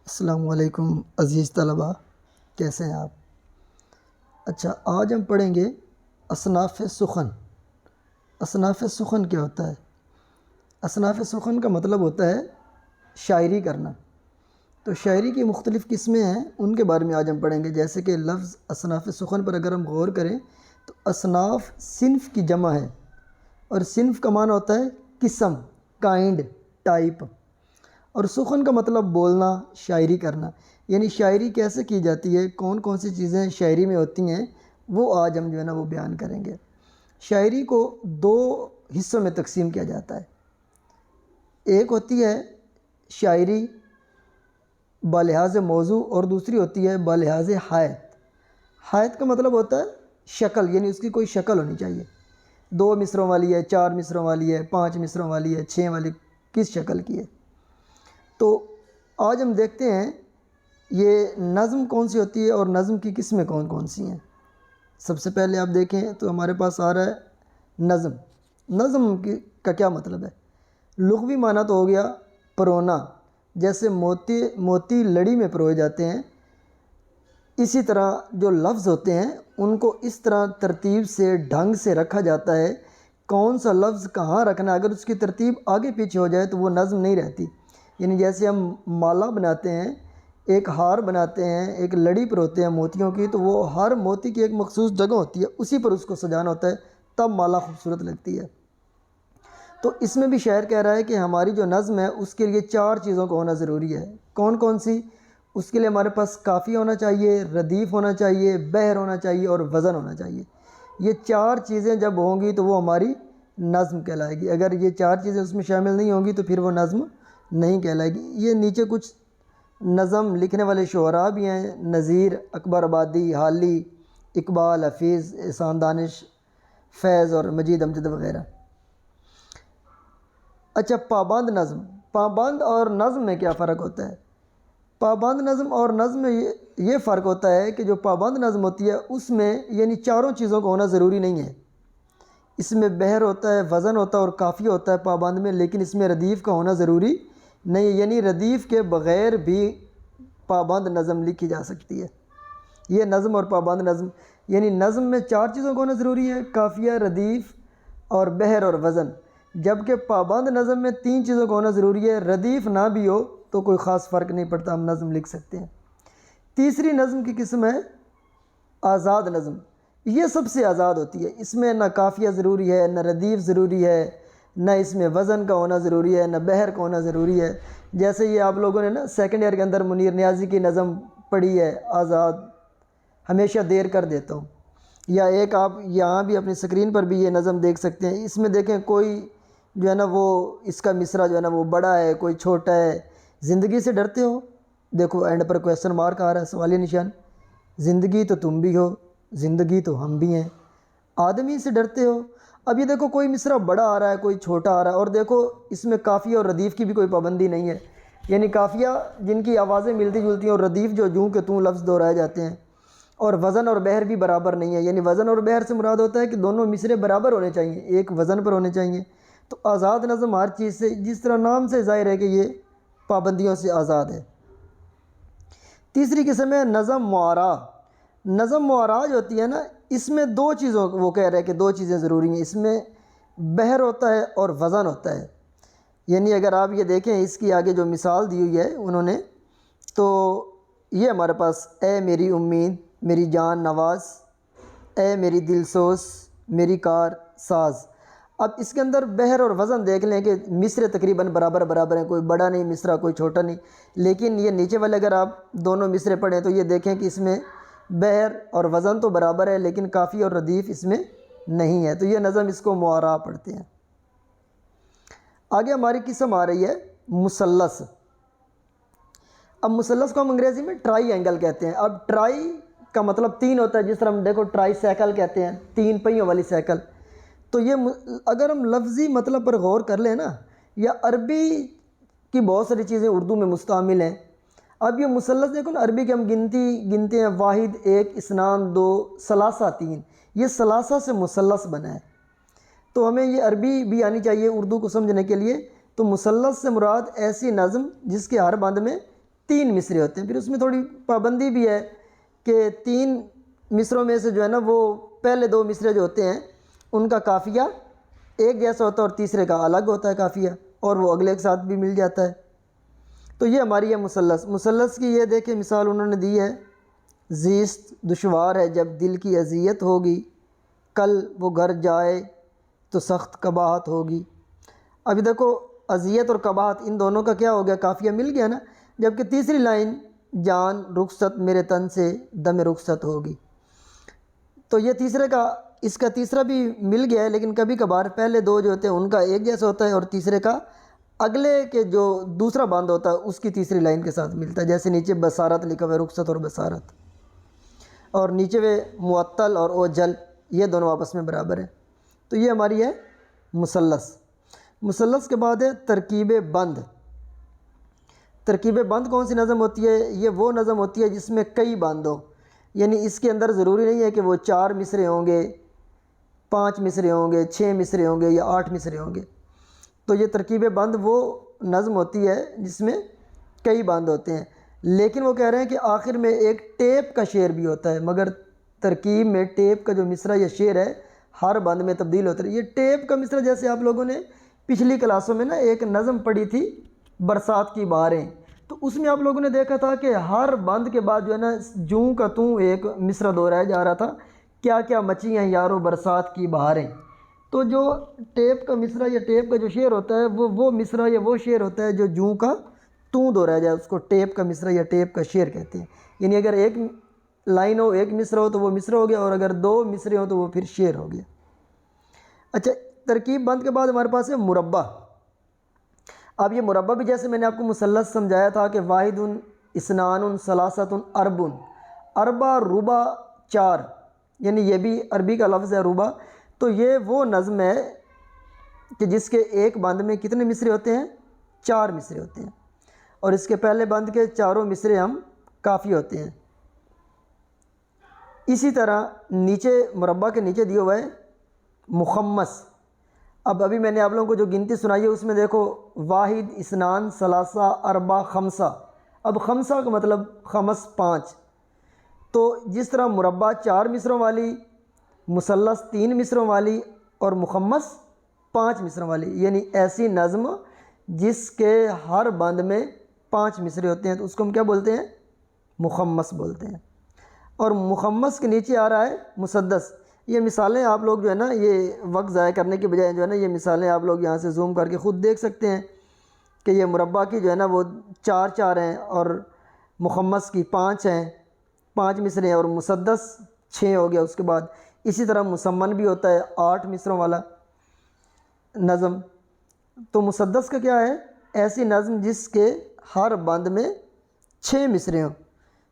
السلام علیکم عزیز طلباء، کیسے ہیں آپ؟ اچھا، آج ہم پڑھیں گے اصناف سخن۔ اصناف سخن کیا ہوتا ہے؟ اصناف سخن کا مطلب ہوتا ہے شاعری کرنا۔ تو شاعری کی مختلف قسمیں ہیں، ان کے بارے میں آج ہم پڑھیں گے۔ جیسے کہ لفظ اصناف سخن پر اگر ہم غور کریں تو اصناف صنف کی جمع ہے، اور صنف کا معنی ہوتا ہے قسم، کائنڈ، ٹائپ۔ اور سخن کا مطلب بولنا، شاعری کرنا۔ یعنی شاعری کیسے کی جاتی ہے، کون کون سی چیزیں شاعری میں ہوتی ہیں، وہ آج ہم وہ بیان کریں گے۔ شاعری کو دو حصوں میں تقسیم کیا جاتا ہے۔ ایک ہوتی ہے شاعری بالحاظ موضوع، اور دوسری ہوتی ہے بالحاظ حایت۔ حایت کا مطلب ہوتا ہے شکل، یعنی اس کی کوئی شکل ہونی چاہیے۔ 2 مصروں والی ہے، 4 مصروں والی ہے، 5 مصروں والی ہے، 6 والی، کس شکل کی ہے۔ تو آج ہم دیکھتے ہیں یہ نظم کون سی ہوتی ہے اور نظم کی قسمیں کون کون سی ہیں۔ سب سے پہلے آپ دیکھیں تو ہمارے پاس آ رہا ہے نظم۔ نظم کا کیا مطلب ہے؟ لغوی معنی تو ہو گیا پرونا، جیسے موتی لڑی میں پروئے جاتے ہیں، اسی طرح جو لفظ ہوتے ہیں ان کو اس طرح ترتیب سے، ڈھنگ سے رکھا جاتا ہے۔ کون سا لفظ کہاں رکھنا، اگر اس کی ترتیب آگے پیچھے ہو جائے تو وہ نظم نہیں رہتی۔ یعنی جیسے ہم مالا بناتے ہیں، ایک ہار بناتے ہیں، ایک لڑی پر ہوتے ہیں موتیوں کی، تو وہ ہر موتی کی ایک مخصوص جگہ ہوتی ہے، اسی پر اس کو سجانا ہوتا ہے، تب مالا خوبصورت لگتی ہے۔ تو اس میں بھی شاعر کہہ رہا ہے کہ ہماری جو نظم ہے اس کے لیے 4 چیزوں کا ہونا ضروری ہے۔ کون کون سی؟ اس کے لیے ہمارے پاس قافیہ ہونا چاہیے، ردیف ہونا چاہیے، بحر ہونا چاہیے، اور وزن ہونا چاہیے۔ یہ 4 چیزیں جب ہوں گی تو وہ ہماری نظم کہلائے گی۔ اگر یہ 4 چیزیں اس میں شامل نہیں ہوں گی تو پھر وہ نظم نہیں کہلائے گی۔ یہ نیچے کچھ نظم لکھنے والے شعراء بھی ہیں، نظیر، اکبر آبادی، حالی، اقبال، حفیظ، احسان دانش، فیض اور مجید امجد وغیرہ۔ اچھا، پابند نظم۔ پابند اور نظم میں کیا فرق ہوتا ہے؟ پابند نظم اور نظم میں یہ فرق ہوتا ہے کہ جو پابند نظم ہوتی ہے اس میں یعنی 4 چیزوں کا ہونا ضروری نہیں ہے۔ اس میں بحر ہوتا ہے، وزن ہوتا ہے اور قافیہ ہوتا ہے پابند میں، لیکن اس میں ردیف کا ہونا ضروری نہیں ہے۔ یعنی ردیف کے بغیر بھی پابند نظم لکھی جا سکتی ہے۔ یہ نظم اور پابند نظم، یعنی نظم میں 4 چیزوں کا ہونا ضروری ہے، قافیہ، ردیف اور بحر اور وزن، جبکہ پابند نظم میں 3 چیزوں کا ہونا ضروری ہے۔ ردیف نہ بھی ہو تو کوئی خاص فرق نہیں پڑتا، ہم نظم لکھ سکتے ہیں۔ تیسری نظم کی قسم ہے آزاد نظم۔ یہ سب سے آزاد ہوتی ہے، اس میں نہ قافیہ ضروری ہے، نہ ردیف ضروری ہے، نہ اس میں وزن کا ہونا ضروری ہے، نہ بحر کا ہونا ضروری ہے۔ جیسے یہ آپ لوگوں نے نا سیکنڈ ایئر کے اندر منیر نیازی کی نظم پڑھی ہے، آزاد، ہمیشہ دیر کر دیتا ہوں۔ یا ایک آپ یہاں بھی اپنی سکرین پر بھی یہ نظم دیکھ سکتے ہیں۔ اس میں دیکھیں کوئی جو ہے نا وہ اس کا مصرع جو ہے نا وہ بڑا ہے، کوئی چھوٹا ہے۔ زندگی سے ڈرتے ہو، دیکھو اینڈ پر کویسچن مارک آ رہا ہے، سوالیہ نشان۔ زندگی تو تم بھی ہو، زندگی تو ہم بھی ہیں۔ آدمی سے ڈرتے ہو، اب یہ دیکھو کوئی مصرع بڑا آ رہا ہے، کوئی چھوٹا آ رہا ہے، اور دیکھو اس میں قافیہ اور ردیف کی بھی کوئی پابندی نہیں ہے۔ یعنی قافیہ جن کی آوازیں ملتی جلتی ہیں، اور ردیف جو جوں کہ توں لفظ دہرائے جاتے ہیں، اور وزن اور بحر بھی برابر نہیں ہے۔ یعنی وزن اور بحر سے مراد ہوتا ہے کہ دونوں مصرے برابر ہونے چاہیے، ایک وزن پر ہونے چاہیے۔ تو آزاد نظم ہر چیز سے، جس طرح نام سے ظاہر ہے کہ یہ پابندیوں سے آزاد ہے۔ تیسری قسم ہے نظم معارہ۔ نظم معارہ جو ہوتی ہے نا، اس میں 2 چیزوں، وہ کہہ رہے ہیں کہ 2 چیزیں ضروری ہیں۔ اس میں بحر ہوتا ہے اور وزن ہوتا ہے۔ یعنی اگر آپ یہ دیکھیں اس کی آگے جو مثال دی ہوئی ہے انہوں نے، تو یہ ہمارے پاس اے میری امید، میری جان نواز، اے میری دل سوز، میری کار ساز۔ اب اس کے اندر بحر اور وزن دیکھ لیں کہ مصرے تقریباً برابر ہیں، کوئی بڑا نہیں مصرع، کوئی چھوٹا نہیں۔ لیکن یہ نیچے والے اگر آپ دونوں مصرے پڑھیں تو یہ دیکھیں کہ اس میں بحر اور وزن تو برابر ہے، لیکن قافیہ اور ردیف اس میں نہیں ہے۔ تو یہ نظم اس کو معارہ پڑھتے ہیں۔ آگے ہماری قسم آ رہی ہے مثلث۔ اب مثلث کو ہم انگریزی میں ٹرائی اینگل کہتے ہیں۔ اب ٹرائی کا مطلب 3 ہوتا ہے، جس طرح ہم دیکھو ٹرائی سائیکل کہتے ہیں، 3 پہیوں والی سائیکل۔ تو یہ اگر ہم لفظی مطلب پر غور کر لیں نا، یا عربی کی بہت ساری چیزیں اردو میں مستعمل ہیں۔ اب یہ مثلث دیکھو نا، عربی کی ہم گنتے ہیں، واحد، 1، اثنان، 2، ثلاثہ، 3۔ یہ ثلاثہ سے مثلث بنا ہے۔ تو ہمیں یہ عربی بھی آنی چاہیے اردو کو سمجھنے کے لیے۔ تو مثلث سے مراد ایسی نظم جس کے ہر بند میں 3 مصرے ہوتے ہیں. پھر اس میں تھوڑی پابندی بھی ہے کہ 3 مصروں میں سے جو ہے نا وہ پہلے 2 مصرے جو ہوتے ہیں ان کا قافیہ ایک جیسا ہوتا ہے اور تیسرے کا الگ ہوتا ہے قافیہ، اور وہ اگلے کے ساتھ بھی مل جاتا ہے. تو یہ ہماری ہے مثلث. مثلث کی یہ دیکھیں مثال انہوں نے دی ہے، زیست دشوار ہے جب دل کی اذیت ہوگی، کل وہ گھر جائے تو سخت قباحت ہوگی. ابھی دیکھو اذیت اور قباحت ان دونوں کا کیا ہو گیا، قافیہ مل گیا نا. جبکہ تیسری لائن جان رخصت میرے تن سے دم رخصت ہوگی، تو یہ تیسرے کا اس کا تیسرا بھی مل گیا ہے، لیکن کبھی کبھار پہلے 2 جو ہوتے ہیں ان کا ایک جیسا ہوتا ہے اور تیسرے کا اگلے کے جو دوسرا باندھ ہوتا ہے اس کی تیسری لائن کے ساتھ ملتا ہے. جیسے نیچے بصارت لکھا ہوا ہے، رخصت اور بصارت، اور نیچے وہ معطل اور اوجل یہ دونوں آپس میں برابر ہیں. تو یہ ہماری ہے مثلث. مثلث کے بعد ہے ترکیب بند. ترکیب بند کون سی نظم ہوتی ہے؟ یہ وہ نظم ہوتی ہے جس میں کئی باندھ ہوں، یعنی اس کے اندر ضروری نہیں ہے کہ وہ 4 مصرے ہوں گے، 5 مصرے ہوں گے، 6 مصرے ہوں گے یا 8 مصرے ہوں گے. تو یہ ترکیب بند وہ نظم ہوتی ہے جس میں کئی باندھ ہوتے ہیں. لیکن وہ کہہ رہے ہیں کہ آخر میں ایک ٹیپ کا شعر بھی ہوتا ہے، مگر ترکیب میں ٹیپ کا جو مصرع یا شعر ہے ہر بند میں تبدیل ہوتا ہے. یہ ٹیپ کا مصرع جیسے آپ لوگوں نے پچھلی کلاسوں میں نا ایک نظم پڑھی تھی برسات کی بہاریں، تو اس میں آپ لوگوں نے دیکھا تھا کہ ہر بند کے بعد جو ہے نا جوں کا توں ایک مصرع دہرایا جا رہا تھا، کیا کیا مچی ہیں یارو برسات کی بہاریں. تو جو ٹیپ کا مصرع یا ٹیپ کا جو شعر ہوتا ہے وہ مصرع یا وہ شعر ہوتا ہے جو جوں کا توں دہرایا جائے، اس کو ٹیپ کا مصرع یا ٹیپ کا شعر کہتے ہیں. یعنی اگر ایک لائن ہو، ایک مصرع ہو تو وہ مصرع ہو گیا، اور اگر 2 مصرے ہوں تو وہ پھر شعر ہو گیا. اچھا، ترکیب بند کے بعد ہمارے پاس ہے مربع. اب یہ مربع بھی جیسے میں نے آپ کو مثلث سمجھایا تھا کہ واحد اثنان ثلاثۃ ارب، اربع ربع 4، یعنی یہ بھی عربی کا لفظ ہے ربع. تو یہ وہ نظم ہے کہ جس کے ایک بند میں کتنے مصرے ہوتے ہیں؟ 4 مصرے ہوتے ہیں، اور اس کے پہلے بند کے چاروں مصرے ہم کافی ہوتے ہیں. اسی طرح نیچے مربع کے نیچے دیا ہوا ہے مخمس. اب ابھی میں نے آپ لوگوں کو جو گنتی سنائی ہے اس میں دیکھو واحد اثنان ثلاثہ اربع خمسہ. اب خمسہ کا مطلب خمس 5. تو جس طرح مربع 4 مصروں والی، مثلث 3 مصروں والی، اور مخمس 5 مصروں والی، یعنی ایسی نظم جس کے ہر بند میں 5 مصرے ہوتے ہیں تو اس کو ہم کیا بولتے ہیں؟ مخمس بولتے ہیں. اور مخمس کے نیچے آ رہا ہے مسدس. یہ مثالیں آپ لوگ جو ہے نا یہ وقت ضائع کرنے کے بجائے جو ہے نا یہ مثالیں آپ لوگ یہاں سے زوم کر کے خود دیکھ سکتے ہیں کہ یہ مربع کی جو ہے نا وہ 4 ہیں، اور مخمس کی 5 ہیں، 5 مصرے ہیں، اور مسدس 6 ہو گیا اس کے بعد. اسی طرح مسمن بھی ہوتا ہے 8 مصروں والا نظم. تو مسدس کا کیا ہے؟ ایسی نظم جس کے ہر بند میں 6 مصرے ہوں.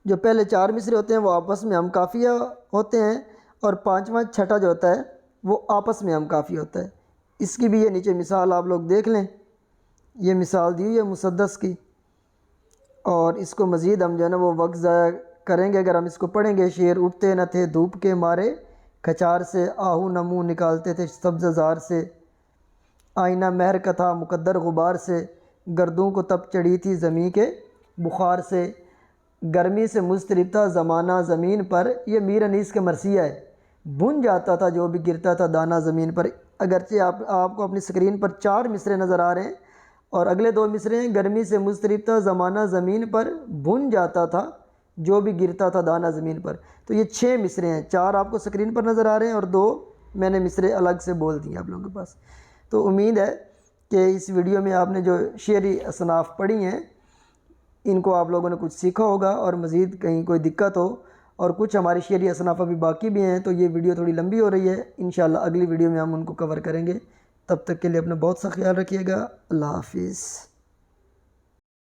جو پہلے 4 مصرے ہوتے ہیں وہ آپس میں ہم قافیہ ہوتے ہیں، اور 5واں چھٹا جو ہوتا ہے وہ آپس میں ہم قافیہ ہوتا ہے. اس کی بھی یہ نیچے مثال آپ لوگ دیکھ لیں، یہ مثال دی ہوئی ہے مسدس کی. اور اس کو مزید ہم جو ہے نا وہ وقت ضائع کریں گے اگر ہم اس کو پڑھیں گے. شعر اٹھتے نہ تھے دھوپ کے مارے، کھچار سے آہو نہ منہ نکالتے تھے سبز زار سے، آئینہ مہر کا تھا مقدر غبار سے، گردوں کو تب چڑھی تھی زمیں کے بخار سے، گرمی سے مضطرب تھا زمانہ زمین پر. یہ میر انیس کے مرثیہ ہے. بن جاتا تھا جو بھی گرتا تھا دانہ زمین پر. اگرچہ آپ کو اپنی سکرین پر 4 مصرے نظر آ رہے ہیں، اور اگلے 2 مصرے ہیں گرمی سے مضطرب تھا زمانہ زمین پر، بن جاتا تھا جو بھی گرتا تھا دانہ زمین پر. تو یہ 6 مصرے ہیں، 4 آپ کو سکرین پر نظر آ رہے ہیں اور 2 میں نے مصرے الگ سے بول دیے آپ لوگوں کے پاس. تو امید ہے کہ اس ویڈیو میں آپ نے جو شعری اصناف پڑھی ہیں ان کو آپ لوگوں نے کچھ سیکھا ہوگا، اور مزید کہیں کوئی دقت ہو اور کچھ ہماری شعری اصناف ابھی باقی بھی ہیں تو یہ ویڈیو تھوڑی لمبی ہو رہی ہے. انشاءاللہ اگلی ویڈیو میں ہم ان کو کور کریں گے. تب تک کے لیے اپنا بہت سا خیال رکھیے گا. اللہ حافظ.